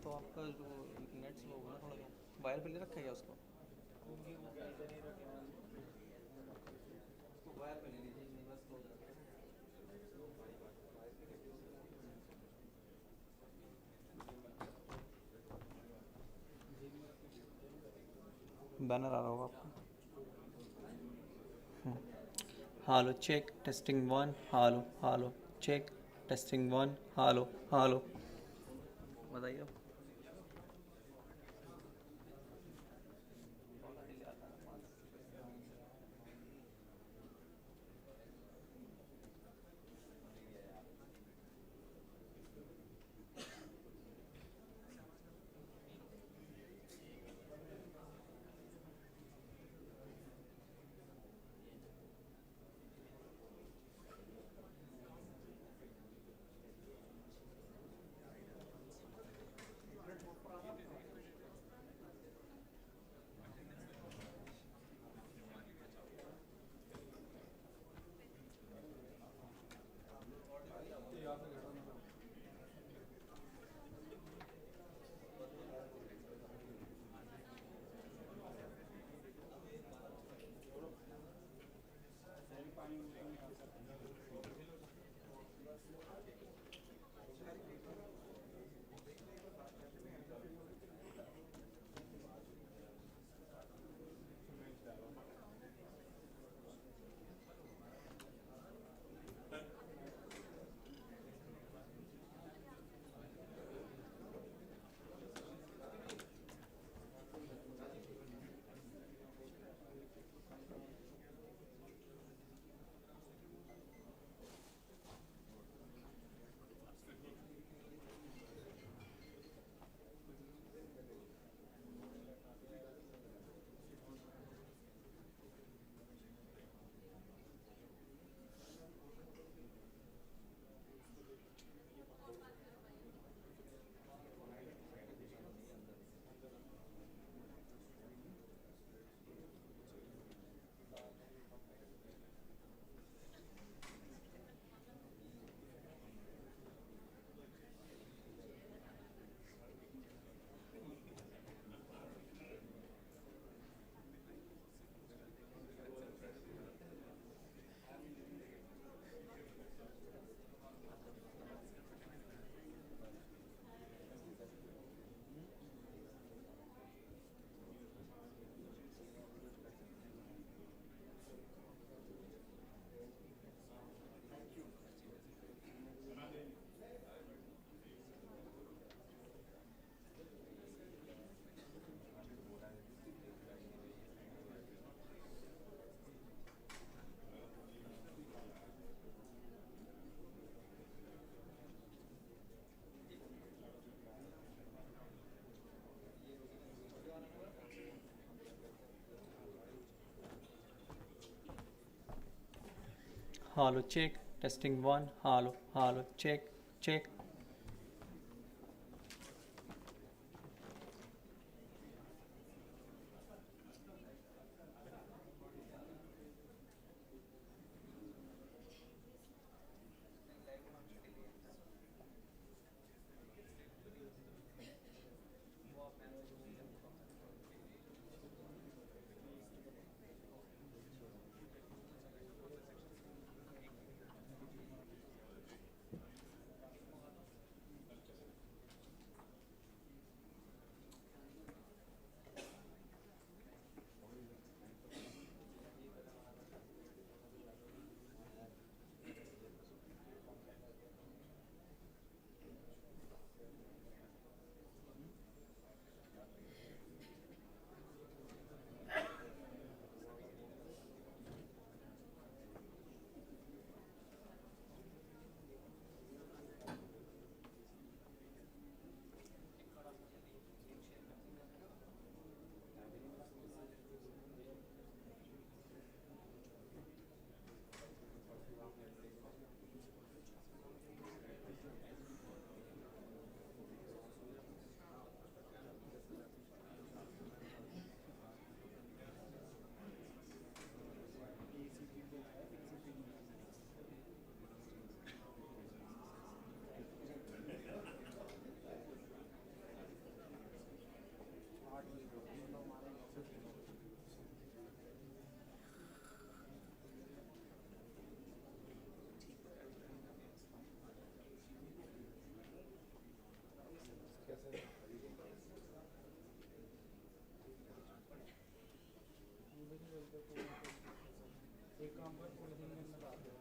तो आपका जो नेट स्लो होगा ना थोड़ा सा, वायर पे ले रखा है क्या उसको? उसको वायर पे ले लीजिए, नहीं बस स्लो हो जाता है। बैनर आ रहा होगा आपको। हालो चेक टेस्टिंग वन, हालो हालो चेक टेस्टिंग वन, हालो हालो। बताइए आप। हालो चेक टेस्टिंग वन, हालो हालो चेक चेक। एक काम कर पूरे दिन में डाल दो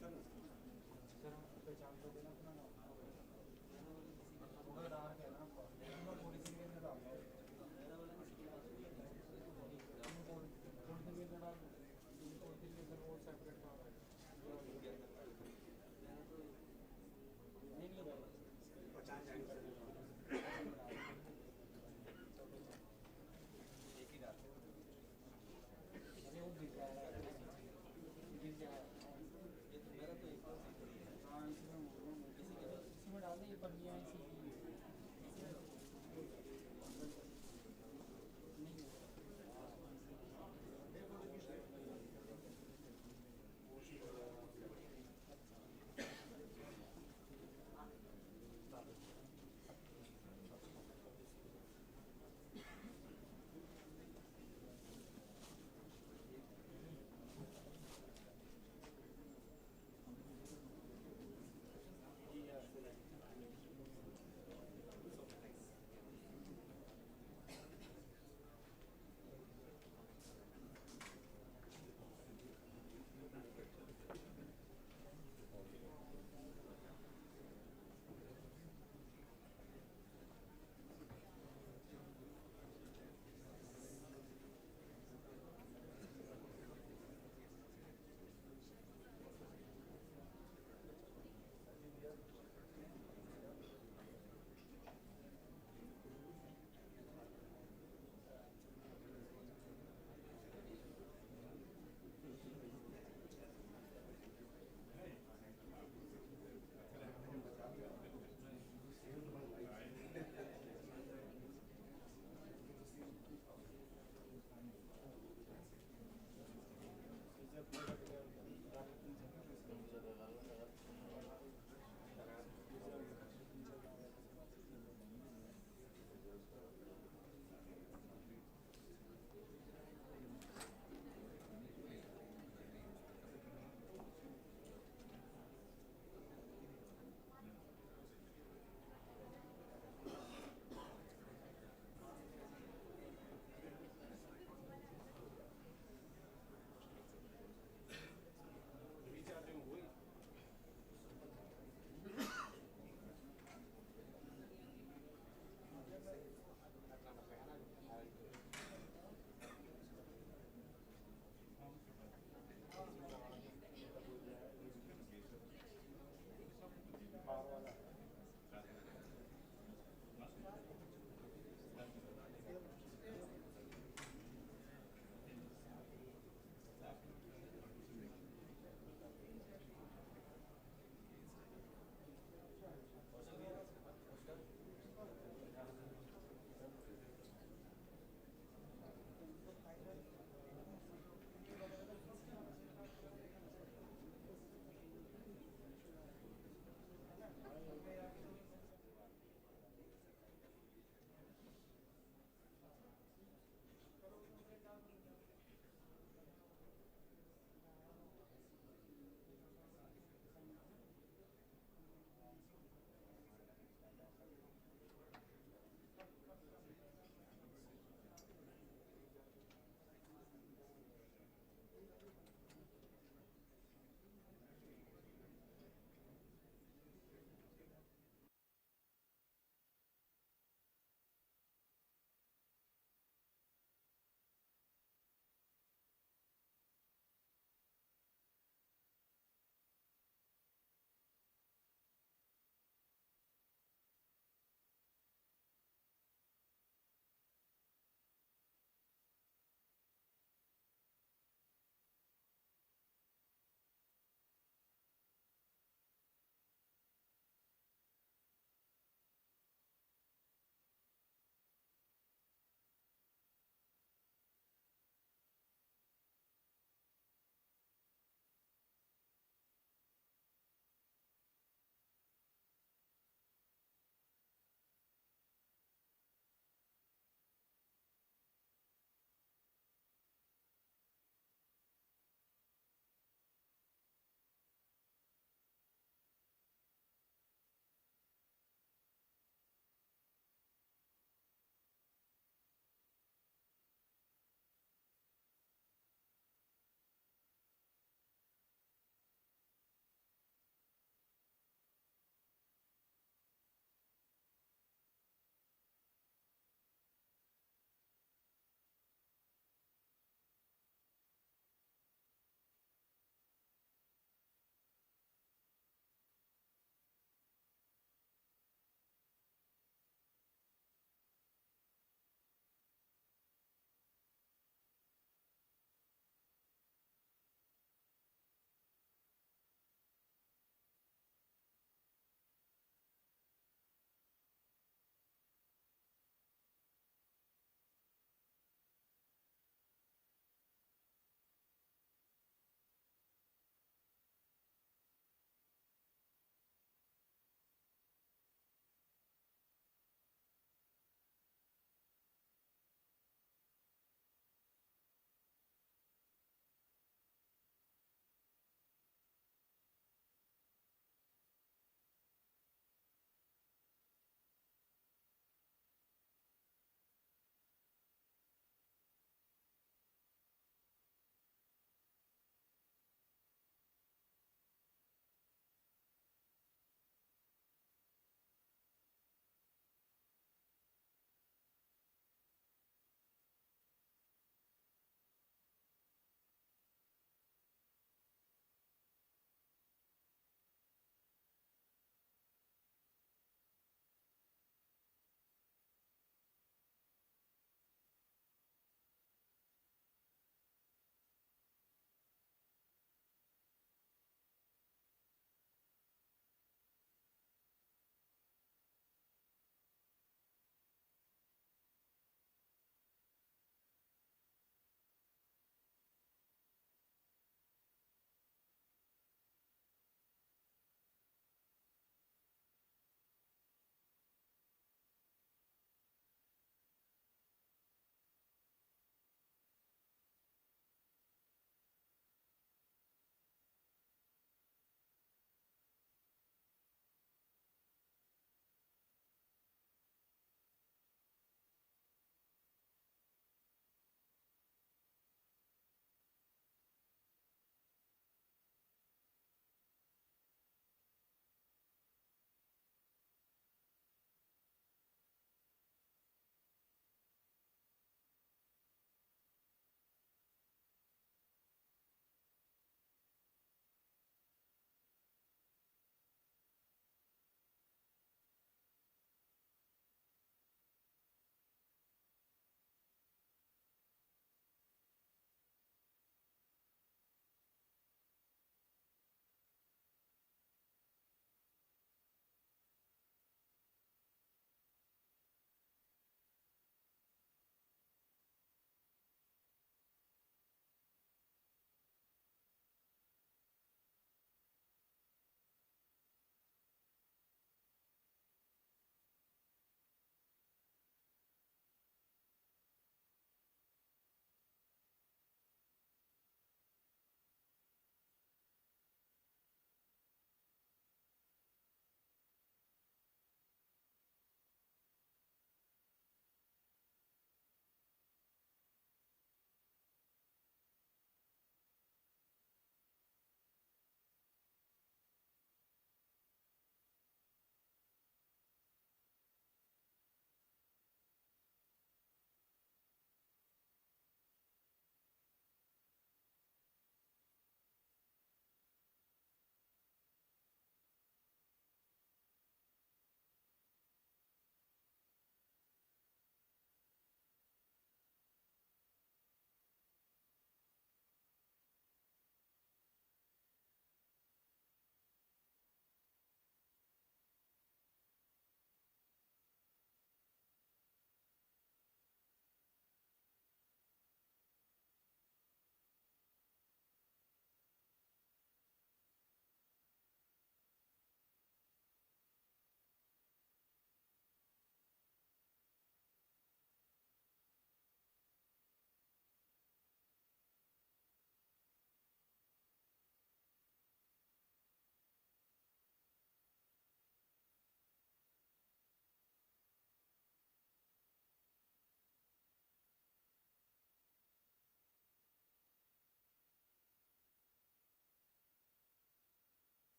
सर पहचान तो देना अपना नाम पूरा डाल के ना पूरे दिन में डाल दो पूरे दिन में डाल दो दिन में सर वो सेपरेट नहीं पहचान जाएंगे एक ही डाल अरे वो दिख रहा है ये तो मेरा तो एक हाँ इसमें डाल दें ये पन्नियाँ इसी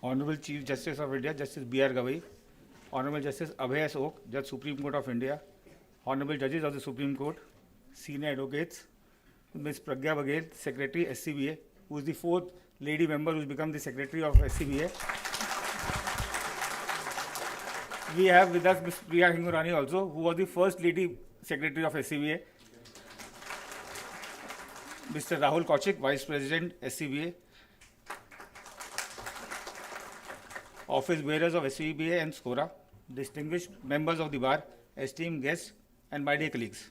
Honorable Chief Justice of India, Justice B.R. Gavai, Honorable Justice Abhay S. Oak, Judge Supreme Court of India, Honorable Judges of the Supreme Court, Senior Advocates, Ms. Pragya Baghel, Secretary SCBA, who is the fourth lady member who has become the Secretary of SCBA. We have with us Ms. Priya Hingorani also, who was the first lady Secretary of SCBA. Mr. Rahul Kaushik, Vice President SCBA. Office bearers of SCBA and SCAORA, distinguished members of the bar, esteemed guests, and my dear colleagues.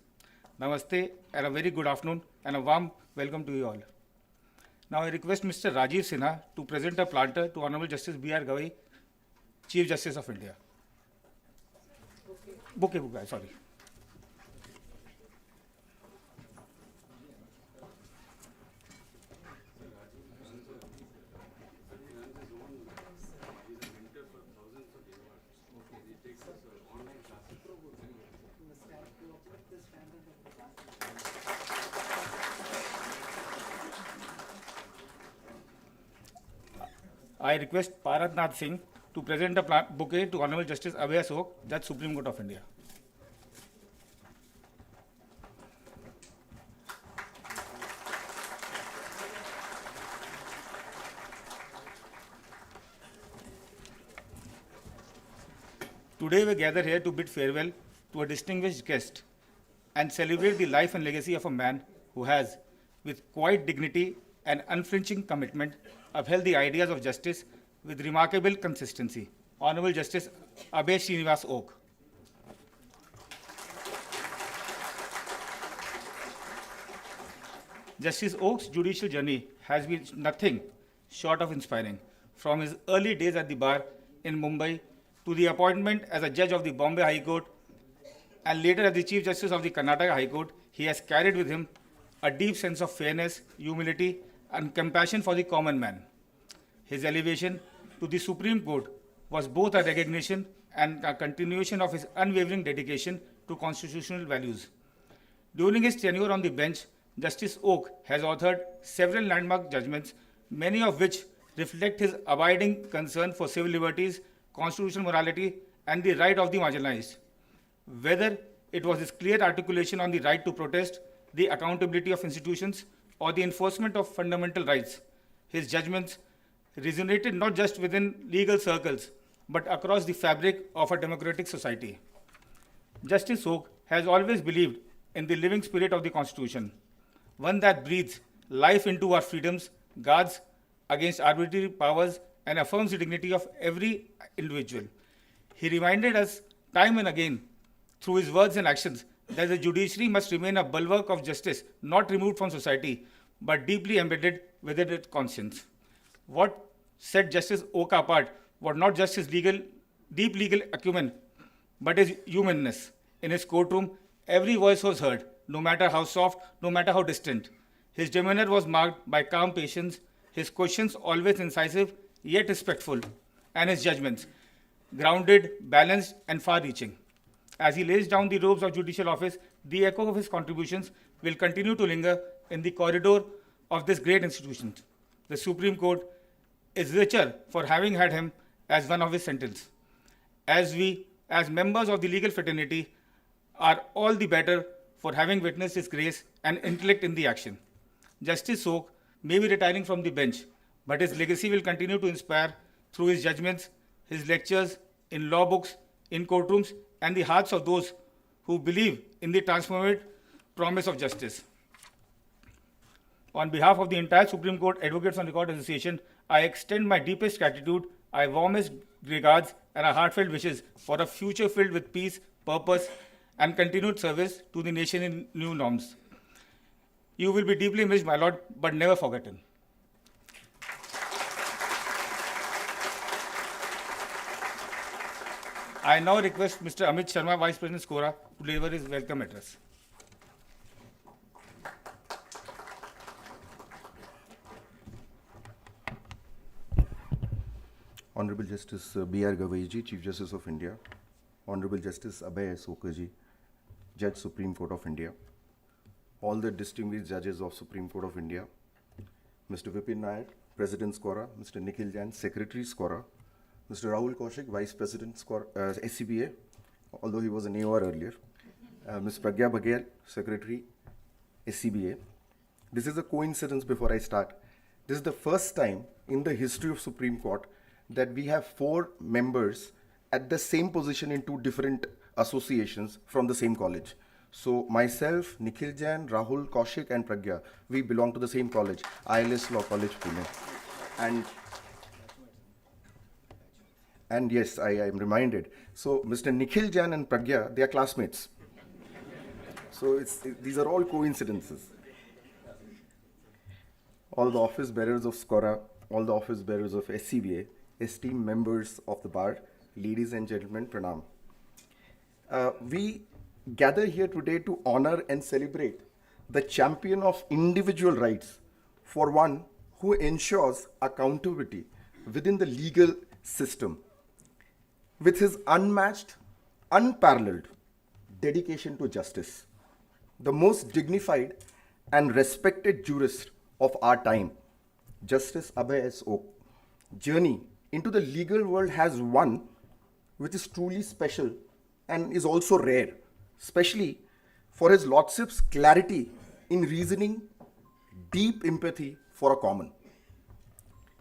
Namaste and a very good afternoon and a warm welcome to you all. Now I request Mr. Rajiv Sinha to present a planter to Honorable Justice B.R. Gavai, Chief Justice of India. Bouquet, sorry. I request Paratnath Singh to present a bouquet to Honorable Justice Abhay S. Oak, Judge Supreme Court of India. Today we gather here to bid farewell to a distinguished guest and celebrate the life and legacy of a man who has, with quiet dignity and unflinching commitment, upheld the ideas of justice with remarkable consistency. Honorable Justice Abhay Srinivas Oak. Justice Oak's judicial journey has been nothing short of inspiring. From his early days at the bar in Mumbai to the appointment as a judge of the Bombay High Court and later as the Chief Justice of the Karnataka High Court, he has carried with him a deep sense of fairness, humility, and compassion for the common man. His elevation to the Supreme Court was both a recognition and a continuation of his unwavering dedication to constitutional values. During his tenure on the bench, Justice Oak has authored several landmark judgments, many of which reflect his abiding concern for civil liberties, constitutional morality, and the right of the marginalized. Whether it was his clear articulation on the right to protest, the accountability of institutions, or the enforcement of fundamental rights, his judgments resonated not just within legal circles, but across the fabric of a democratic society. Justice Oak has always believed in the living spirit of the Constitution, one that breathes life into our freedoms, guards against arbitrary powers, and affirms the dignity of every individual. He reminded us time and again, through his words and actions, that the judiciary must remain a bulwark of justice, not removed from society, but deeply embedded within its conscience. What set Justice Oka apart was not just his deep legal acumen, but his humanness. In his courtroom, every voice was heard, no matter how soft, no matter how distant. His demeanor was marked by calm patience, his questions always incisive, yet respectful, and his judgments grounded, balanced, and far-reaching. As he lays down the robes of judicial office, the echo of his contributions will continue to linger in the corridor of this great institution. The Supreme Court is richer for having had him as one of his sentinels. As we, as members of the legal fraternity, are all the better for having witnessed his grace and intellect in the action. Justice Oak may be retiring from the bench, but his legacy will continue to inspire through his judgments, his lectures, in law books, in courtrooms, and the hearts of those who believe in the transformative promise of justice. On behalf of the entire Supreme Court Advocates on Record Association, I extend my deepest gratitude, my warmest regards, and our heartfelt wishes for a future filled with peace, purpose, and continued service to the nation in new norms. You will be deeply missed, my Lord, but never forgotten. I now request Mr. Amit Sharma, Vice President SCAORA, to deliver his welcome address. Honorable Justice B.R. Gavai ji, Chief Justice of India, Honorable Justice Abhay S. Oka ji, Judge Supreme Court of India, all the distinguished judges of Supreme Court of India, Mr. Vipin Nair, President SCAORA, Mr. Nikhil Jain, Secretary SCAORA, Mr. Rahul Kaushik, Vice President SCAORA, SCBA, although he was an AOR earlier, Ms. Pragya Baghel, Secretary SCBA. This is a coincidence before I start. This is the first time in the history of Supreme Court that we have 4 members at the same position in 2 different associations from the same college. So myself, Nikhil Jain, Rahul Kaushik and Pragya, we belong to the same college, ILS Law College, Pune. And yes, I am reminded. So Mr. Nikhil Jain and Pragya, they are classmates. So these are all coincidences. All the office bearers of SCAORA, all the office bearers of SCBA, esteemed members of the bar, ladies and gentlemen, pranam. We gather here today to honor and celebrate the champion of individual rights, for one who ensures accountability within the legal system. With his unmatched, unparalleled dedication to justice, the most dignified and respected jurist of our time, Justice Oka's journey into the legal world has one which is truly special and is also rare, especially for his lordship's clarity in reasoning, deep empathy for a common.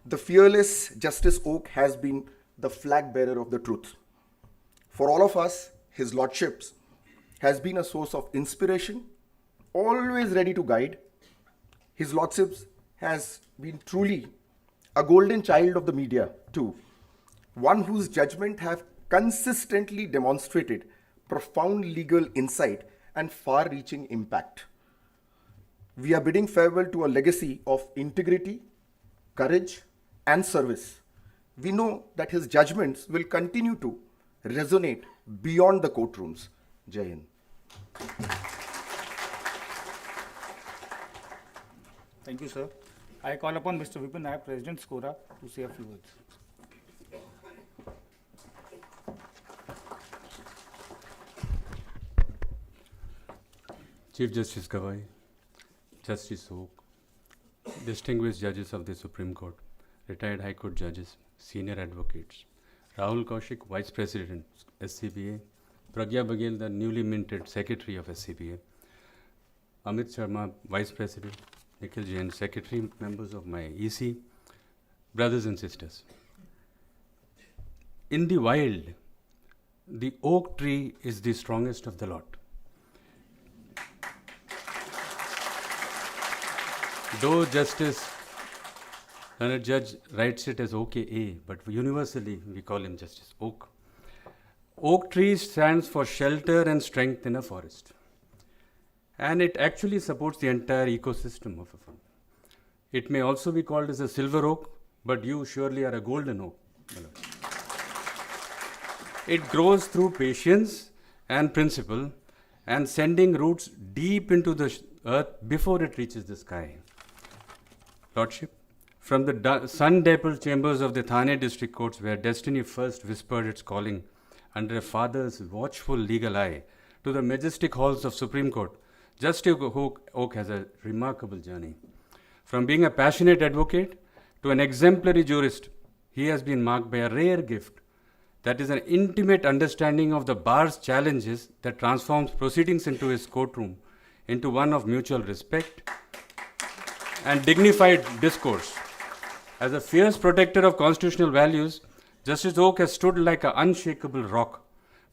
The fearless Justice Oka has been the flag bearer of the truth. For all of us, his lordships has been a source of inspiration, always ready to guide. His lordships has been truly a golden child of the media too, one whose judgment have consistently demonstrated profound legal insight and far-reaching impact. We are bidding farewell to a legacy of integrity, courage, and service. We know that his judgments will continue to resonate beyond the courtrooms. Jai Hind. Thank you, sir. I call upon Mr. Vipin Nayak, President SCAORA, to say a few words. Chief Justice Gawai, Justice Oka, distinguished judges of the Supreme Court, retired High Court judges, senior advocates, Rahul Kaushik, Vice President, SCBA, Pragya Baghel, the newly minted Secretary of SCBA, Amit Sharma, Vice President, Nikhil Jain, Secretary, members of my EC, brothers and sisters. In the wild, the oak tree is the strongest of the lot. Though Justice and a judge writes it as OKA, but universally we call him Justice Oka. Oak tree stands for shelter and strength in a forest. And it actually supports the entire ecosystem of a farm. It may also be called as a silver oak, but you surely are a golden oak. It grows through patience and principle and sending roots deep into the earth before it reaches the sky. Lordship, from the sun-dappled chambers of the Thane district courts where destiny first whispered its calling under a father's watchful legal eye to the majestic halls of Supreme Court, Justice Oka has a remarkable journey. From being a passionate advocate to an exemplary jurist, he has been marked by a rare gift that is an intimate understanding of the bar's challenges that transforms proceedings into his courtroom into one of mutual respect and dignified discourse. As a fierce protector of constitutional values, Justice Oka has stood like an unshakable rock,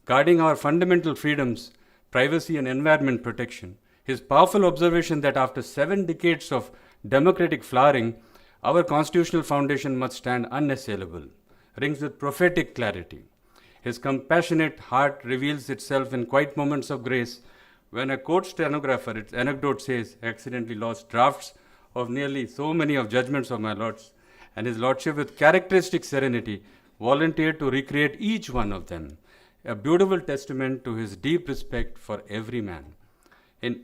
guarding our fundamental freedoms, privacy and environment protection. His powerful observation that after 7 decades of democratic flowering, our constitutional foundation must stand unassailable, rings with prophetic clarity. His compassionate heart reveals itself in quiet moments of grace when a court stenographer, its anecdote says, accidentally lost drafts of nearly so many of judgments of my lords, and his lordship with characteristic serenity volunteered to recreate each one of them, a beautiful testament to his deep respect for every man. In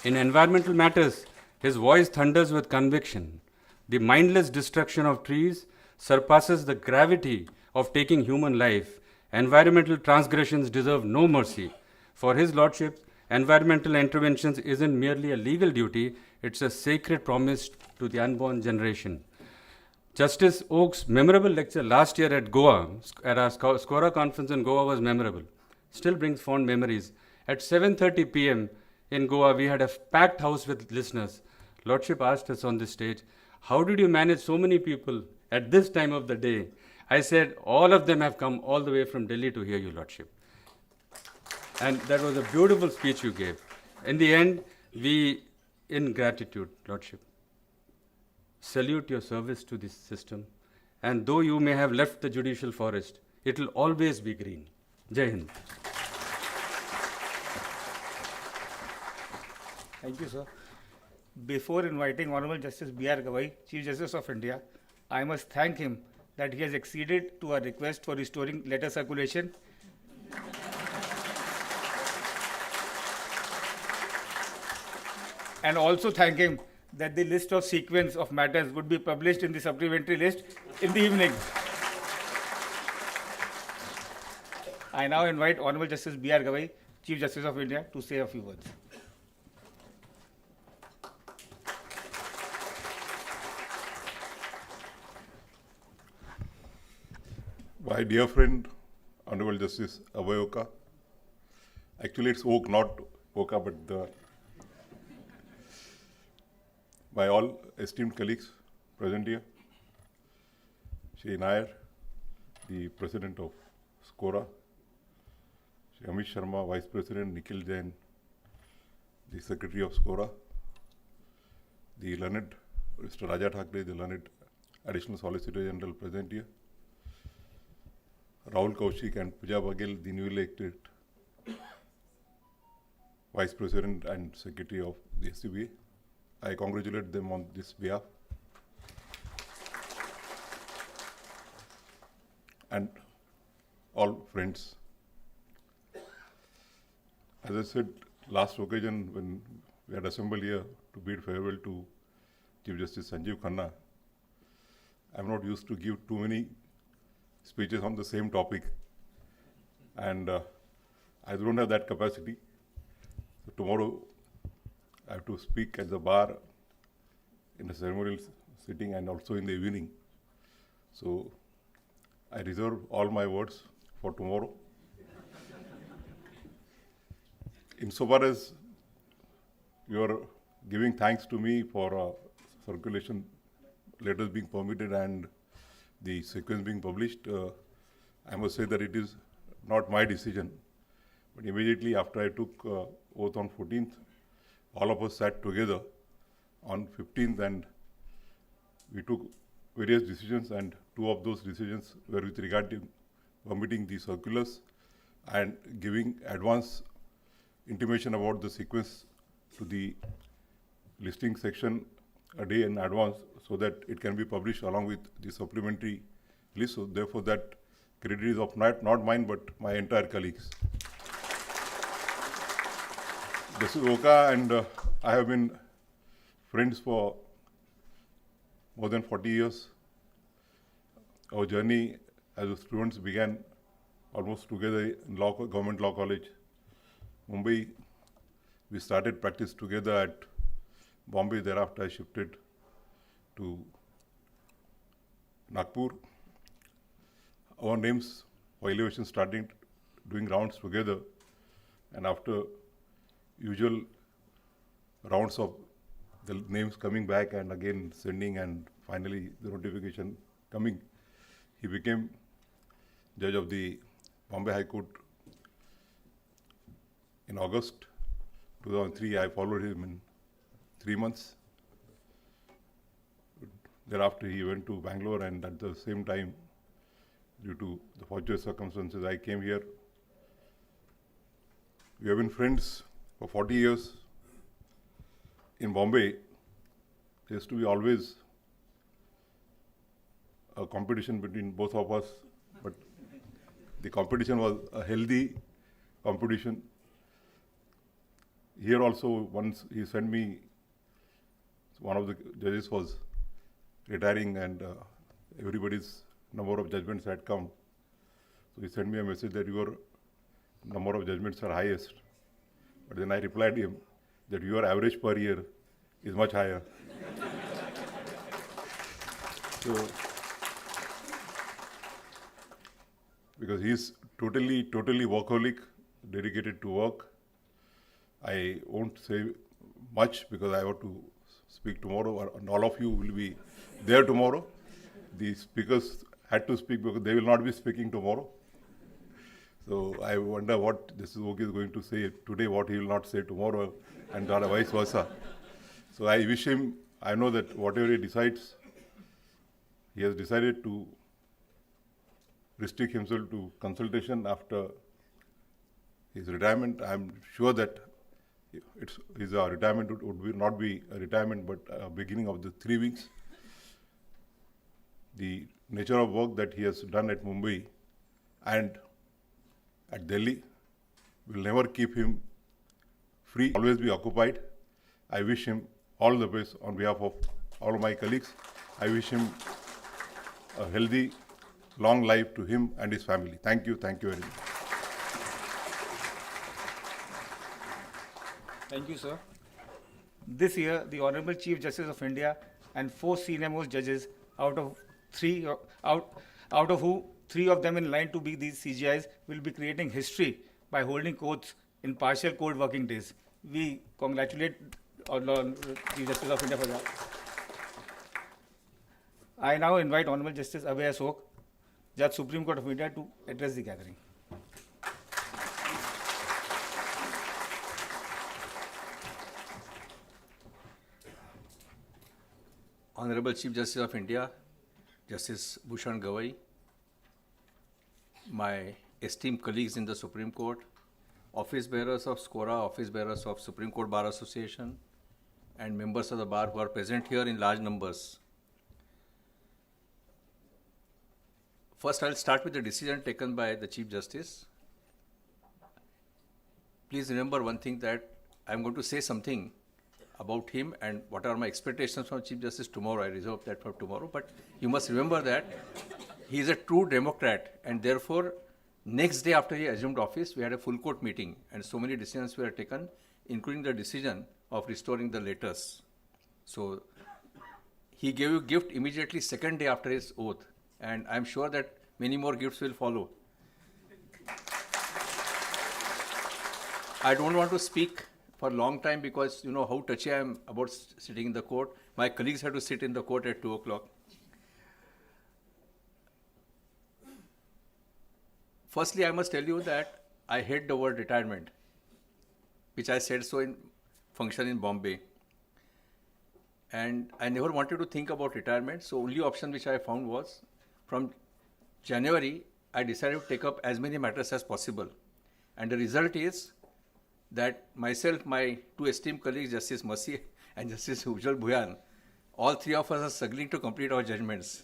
environmental matters, his voice thunders with conviction. The mindless destruction of trees surpasses the gravity of taking human life. Environmental transgressions deserve no mercy. For his lordship, Environmental interventions isn't merely a legal duty, it's a sacred promise to the unborn generation. Justice Oak's memorable lecture last year at Goa, at our SCAORA conference in Goa, was memorable. Still brings fond memories. At 7:30 p.m. in Goa, we had a packed house with listeners. Lordship asked us on this stage, how did you manage so many people at this time of the day? I said, all of them have come all the way from Delhi to hear you, Lordship. And that was a beautiful speech you gave. In the end, we, in gratitude, Lordship, salute your service to this system. And though you may have left the judicial forest, it will always be green. Jai Hind. Thank you, sir. Before inviting Honorable Justice B.R. Gawai, Chief Justice of India, I must thank him that he has acceded to our request for restoring letter circulation. And also thank him that the list of sequence of matters would be published in the supplementary list in the evening. I now invite Honorable Justice B.R. Gawai, Chief Justice of India, to say a few words. My dear friend, Honorable Justice Oka. Actually, it's Oak, not Oka, but my all esteemed colleagues present here. Shri Nair, the President of SCAORA. Shri Amit Sharma, Vice President, Nikhil Jain, the Secretary of SCAORA. The learned, Mr. Raja Thakre, the learned Additional Solicitor General present here. Rahul Kaushik and Pooja Baghel, the newly elected Vice President and Secretary of the SCBA. I congratulate them on this behalf. And all friends. As I said last occasion when we had assembled here to bid farewell to Chief Justice Sanjeev Khanna, I'm not used to give too many speeches on the same topic, and I don't have that capacity. So tomorrow I have to speak at the bar in a ceremonial sitting and also in the evening. So I reserve all my words for tomorrow. Insofar as you are giving thanks to me for circulation letters being permitted and the sequence being published, I must say that it is not my decision. But immediately after I took oath on 14th, all of us sat together on 15th and we took various decisions, and two of those decisions were with regard to permitting the circulars and giving advance intimation about the sequence to the listing section a day in advance so that it can be published along with the supplementary list. So therefore that credit is of not mine but my entire colleagues. Justice Oka and I have been friends for more than 40 years. Our journey as students began almost together in Government Law College, Mumbai. We started practice together at Bombay. Thereafter I shifted to Nagpur. Our names for elevation started doing rounds together, and after usual rounds of the names coming back and again sending and finally the notification coming, he became judge of the Bombay High Court in August 2003. I followed him in 3 months. Thereafter he went to Bangalore, and at the same time, due to the fortunate circumstances, I came here. We have been friends for 40 years. In Bombay, there used to be always a competition between both of us, but the competition was a healthy competition. Here also, once he sent me, one of the judges was retiring and everybody's number of judgments had come. So he sent me a message that your number of judgments are highest. But then I replied him that your average per year is much higher. So, because he's totally workaholic, dedicated to work. I won't say much because I have to speak tomorrow, and all of you will be there tomorrow. The speakers had to speak because they will not be speaking tomorrow. So I wonder what Justice Oka is going to say today, what he will not say tomorrow, and vice versa. So I wish him, I know that whatever he decides, he has decided to restrict himself to consultation after his retirement. I'm sure that his retirement would not be a retirement, but a beginning of the 3 weeks. The nature of work that he has done at Mumbai and at Delhi will never keep him free, always be occupied. I wish him all the best on behalf of all of my colleagues. I wish him a healthy, long life to him and his family. Thank you very much. Thank you, sir. This year, the Honorable Chief Justice of India and 4 senior-most judges out of who 3 of them in line to be these CGIs will be creating history by holding courts in partial court working days. We congratulate Chief Justice of India for that. I now invite Honorable Justice Abhay Asok, Judge Supreme Court of India, to address the gathering. Honorable Chief Justice of India, Justice Bhushan Gawai, my esteemed colleagues in the Supreme Court, office bearers of SCAORA, office bearers of Supreme Court Bar Association, and members of the bar who are present here in large numbers. First, I'll start with the decision taken by the Chief Justice. Please remember one thing, that I'm going to say something about him and what are my expectations from Chief Justice tomorrow. I reserve that for tomorrow. But you must remember that he is a true Democrat, and therefore, next day after he assumed office, we had a full court meeting, and so many decisions were taken, including the decision of restoring the letters. So he gave you gift immediately second day after his oath, and I'm sure that many more gifts will follow. I don't want to speak for a long time because you know how touchy I am about sitting in the court. My colleagues have to sit in the court at 2 o'clock. Firstly, I must tell you that I hate the word retirement, which I said so in function in Bombay. And I never wanted to think about retirement, so only option which I found was, from January, I decided to take up as many matters as possible. And the result is that myself, my 2 esteemed colleagues, Justice Mercy and Justice Ujjwal Bhuyan, all 3 of us are struggling to complete our judgments.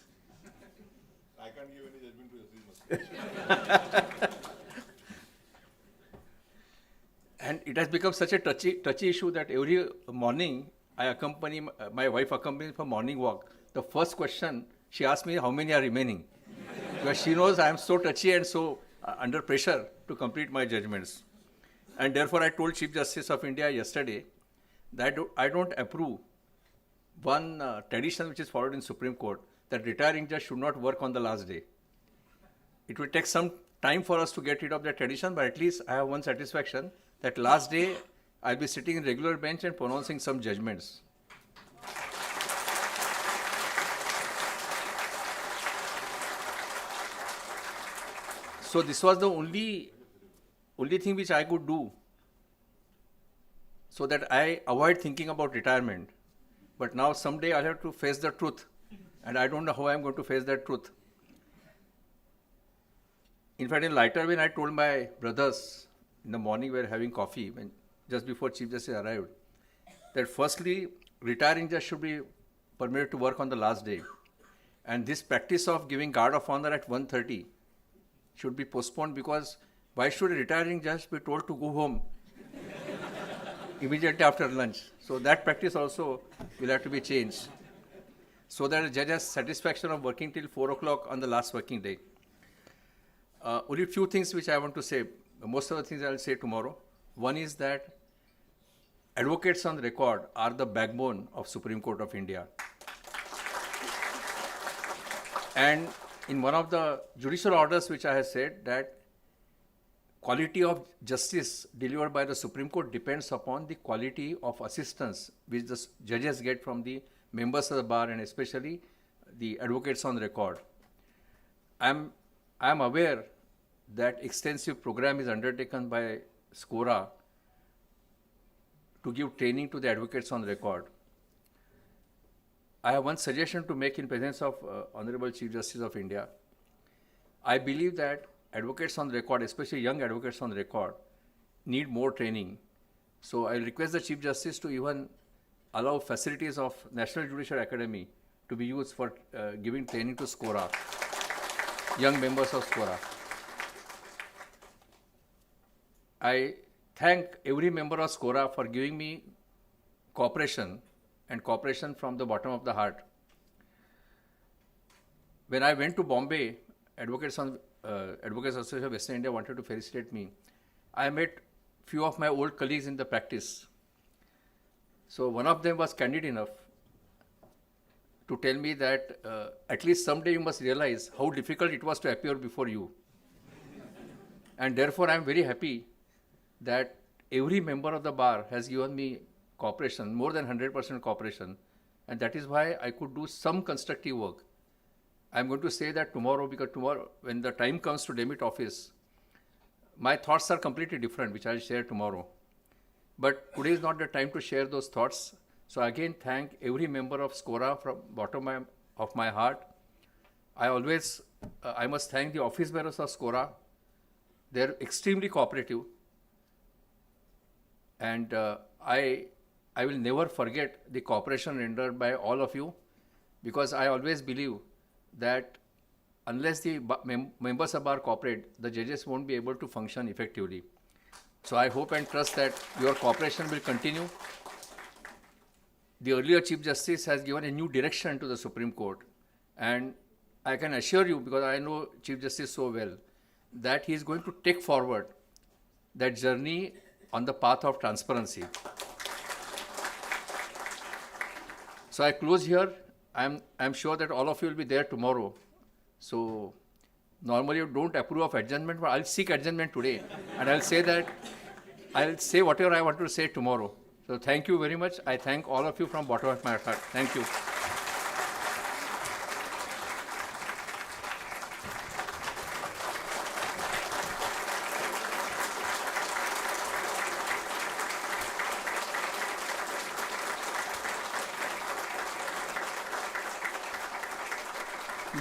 I can't give any judgment to Justice Mercy. And it has become such a touchy issue that every morning I accompany, my wife accompanies for morning walk. The first question she asks me, how many are remaining? Because she knows I am so touchy and so under pressure to complete my judgments. And therefore, I told Chief Justice of India yesterday that I don't approve one tradition which is followed in Supreme Court, that retiring judge should not work on the last day. It will take some time for us to get rid of that tradition, but at least I have one satisfaction, that last day I'll be sitting in regular bench and pronouncing some judgments. So this was the only thing which I could do so that I avoid thinking about retirement. But now someday I'll have to face the truth, and I don't know how I'm going to face that truth. In fact, in lighter vein, I told my brothers in the morning, we were having coffee just before Chief Justice arrived, that firstly, retiring judge should be permitted to work on the last day. And this practice of giving guard of honor at 1:30 should be postponed, because why should a retiring judge be told to go home immediately after lunch? So that practice also will have to be changed, so that a judge has satisfaction of working till 4 o'clock on the last working day. Only few things which I want to say. Most of the things I will say tomorrow. One is that advocates on record are the backbone of Supreme Court of India. And in one of the judicial orders which I have said that quality of justice delivered by the Supreme Court depends upon the quality of assistance which the judges get from the members of the bar and especially the advocates on record. I am aware that extensive program is undertaken by SCAORA to give training to the advocates on record. I have one suggestion to make in presence of Honorable Chief Justice of India. I believe that advocates on record, especially young advocates on record, need more training. So I request the Chief Justice to even allow facilities of National Judicial Academy to be used for giving training to SCAORA, young members of SCAORA. I thank every member of SCAORA for giving me cooperation and cooperation from the bottom of the heart. When I went to Bombay, Advocates Association of Western India wanted to felicitate me. I met few of my old colleagues in the practice. So one of them was candid enough to tell me that at least someday you must realize how difficult it was to appear before you. And therefore I am very happy that every member of the bar has given me cooperation, more than 100% cooperation, and that is why I could do some constructive work. I'm going to say that tomorrow, because tomorrow, when the time comes to demit office, my thoughts are completely different, which I'll share tomorrow. But today is not the time to share those thoughts. So again, thank every member of SCAORA from bottom of my heart. I must thank the office bearers of SCAORA. They're extremely cooperative. And I will never forget the cooperation rendered by all of you, because I always believe that unless the members of bar cooperate, the judges won't be able to function effectively. So I hope and trust that your cooperation will continue. The earlier Chief Justice has given a new direction to the Supreme Court, and I can assure you, because I know Chief Justice so well, that he is going to take forward that journey on the path of transparency. So I close here. I'm sure that all of you will be there tomorrow. So normally you don't approve of adjournment, but I'll seek adjournment today. And I'll say whatever I want to say tomorrow. So thank you very much. I thank all of you from bottom of my heart. Thank you.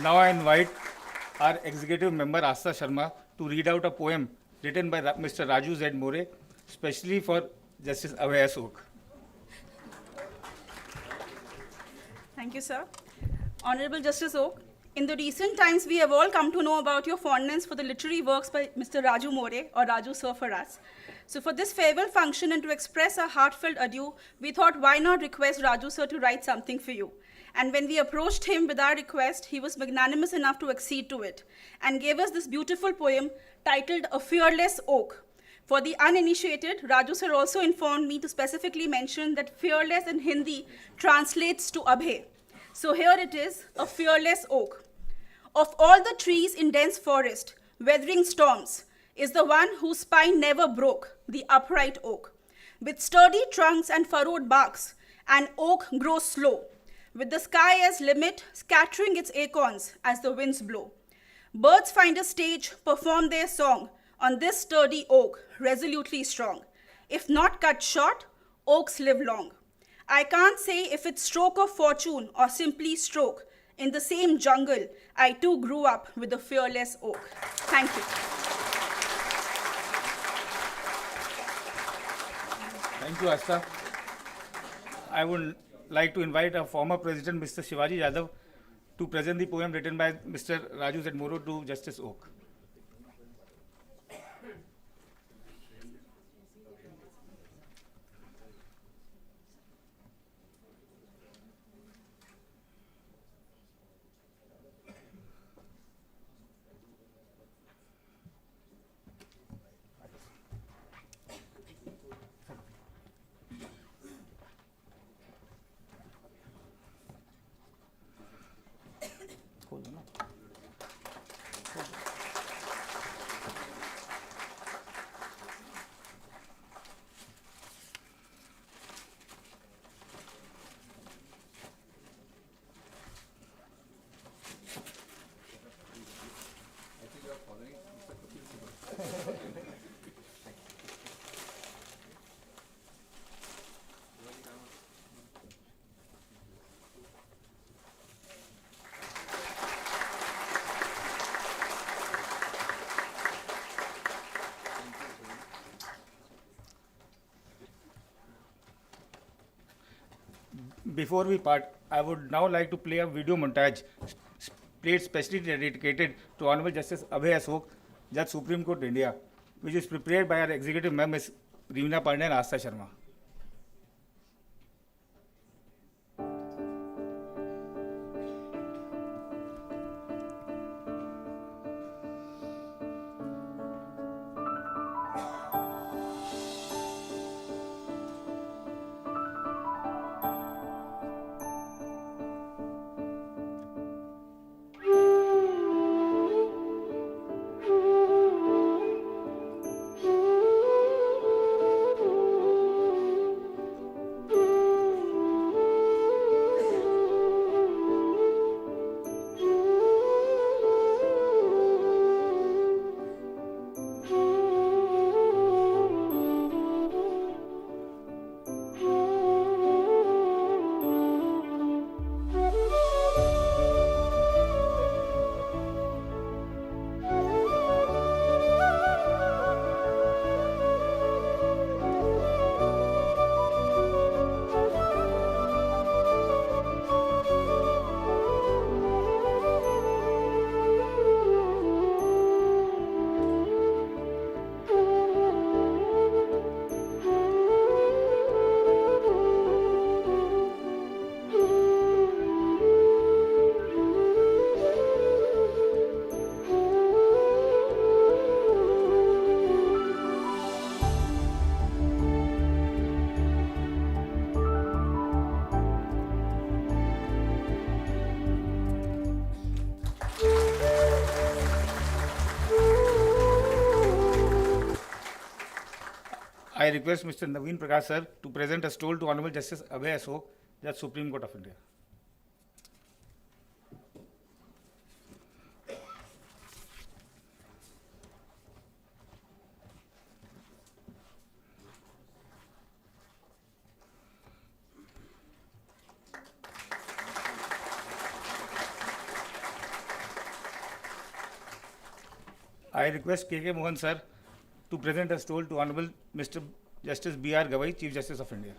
Now I invite our executive member Asta Sharma to read out a poem written by Mr. Raju Z. More, specially for Justice Abhay Oka. Thank you, sir. Honorable Justice Oka, in the recent times, we have all come to know about your fondness for the literary works by Mr. Raju More, or Raju sir for us. So for this farewell function and to express our heartfelt adieu, we thought why not request Raju sir to write something for you. And when we approached him with our request, he was magnanimous enough to accede to it and gave us this beautiful poem titled A Fearless Oak. For the uninitiated, Raju sir also informed me to specifically mention that fearless in Hindi translates to Abhay. So here it is, A Fearless Oak. Of all the trees in dense forest, weathering storms, is the one whose spine never broke, the upright oak. With sturdy trunks and furrowed barks, an oak grows slow, with the sky as limit, scattering its acorns as the winds blow. Birds find a stage, perform their song on this sturdy oak, resolutely strong. If not cut short, oaks live long. I can't say if it's stroke of fortune or simply stroke. In the same jungle, I too grew up with a fearless oak. Thank you. Thank you, Asta. I would like to invite our former president, Mr. Shivaji Yadav, to present the poem written by Mr. Raju Z. More to Justice Oka. Before we part, I would now like to play a video montage played specially dedicated to Honorable Justice Abhay Asok, Judge Supreme Court India, which is prepared by our executive member Ms. Reena Pandey and Asta Sharma. I request Mr. Naveen Prakash sir to present a stole to Honorable Justice Abhay Asok, Judge Supreme Court of India. I request K.K. Mohan sir to present a stole to Honorable Mr. Justice B.R. Gavai, Chief Justice of India.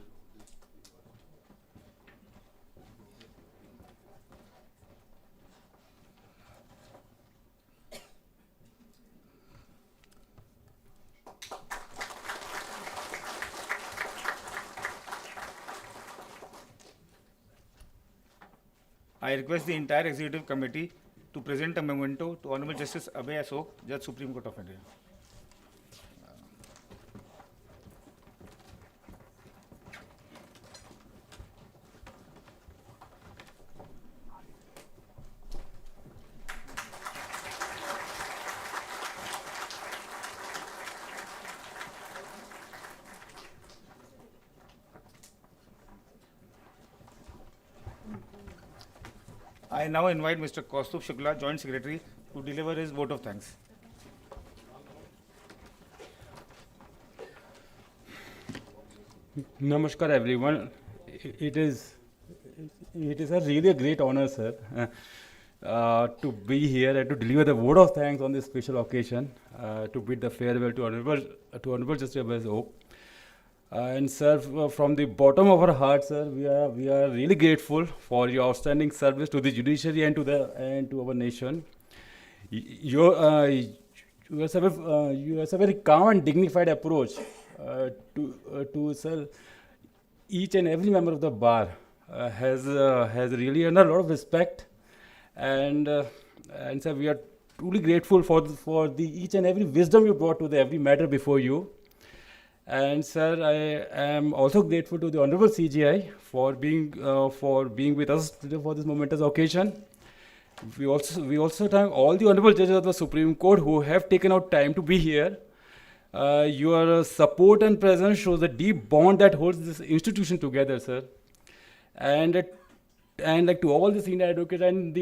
I request the entire Executive Committee to present a memento to Honorable Justice Abhay Asok, Judge Supreme Court of India. I now invite Mr. Kaustubh Shukla, Joint Secretary, to deliver his vote of thanks. Namaskar, everyone. It is a really a great honor, sir, to be here and to deliver the vote of thanks on this special occasion, to bid the farewell to Honorable Justice Abhay Asok. And sir, from the bottom of our hearts, sir, we are really grateful for your outstanding service to the judiciary and to our nation. You have a very calm and dignified approach to sir, each and every member of the bar has really earned a lot of respect, and sir, we are truly grateful for the each and every wisdom you brought to the every matter before you. And sir, I am also grateful to the Honorable CJI for being with us today for this momentous occasion. We also thank all the honorable judges of the Supreme Court who have taken out time to be here. Your support and presence shows the deep bond that holds this institution together, sir. And like to all the senior advocates and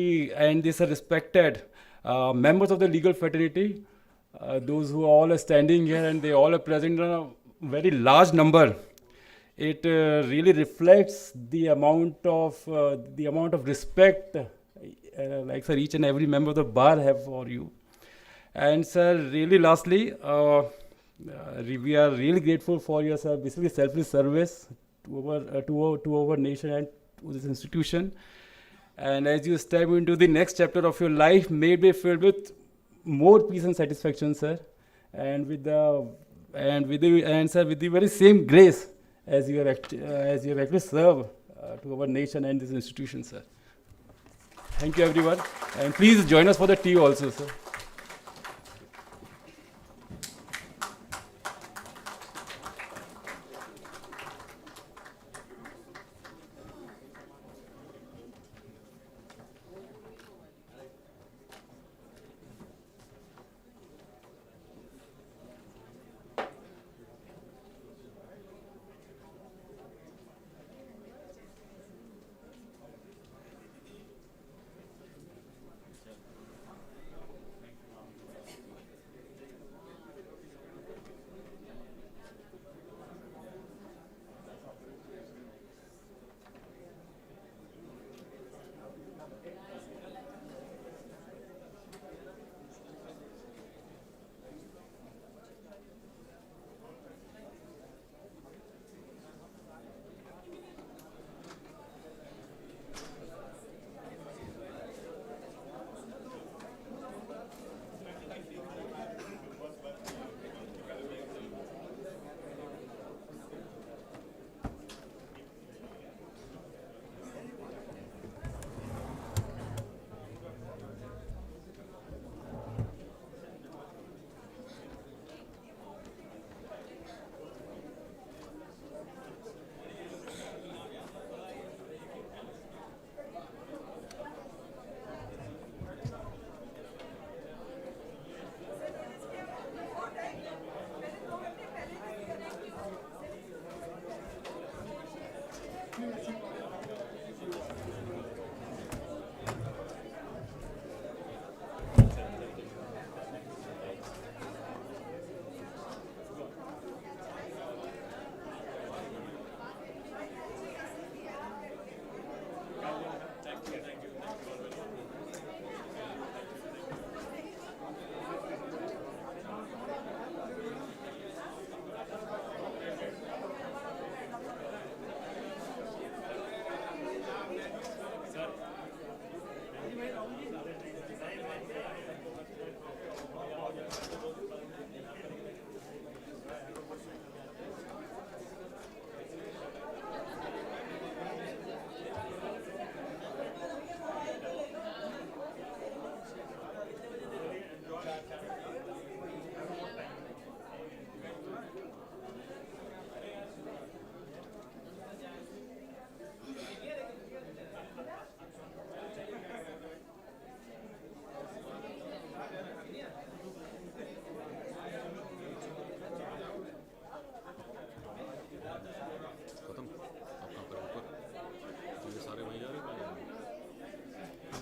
these respected members of the legal fraternity, those who all are standing here and they all are present in a very large number. It really reflects the amount of respect, like sir, each and every member of the bar have for you. And sir, really lastly, we are really grateful for your basically selfless service to our nation and to this institution. And as you step into the next chapter of your life, may it be filled with more peace and satisfaction, sir. And with the very same grace as you have actually served to our nation and this institution, sir. Thank you, everyone. And please join us for the tea also, sir.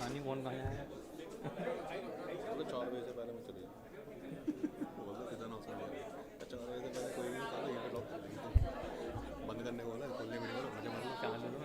गानी कौन गाया है? 4 बजे से पहले मैं चली बोला कितना नुकसान है 4 बजे से पहले कोई नहीं था, यहाँ पे लॉक बंद करने को बोला, खोलने में नहीं बोला, मुझे मतलब चालू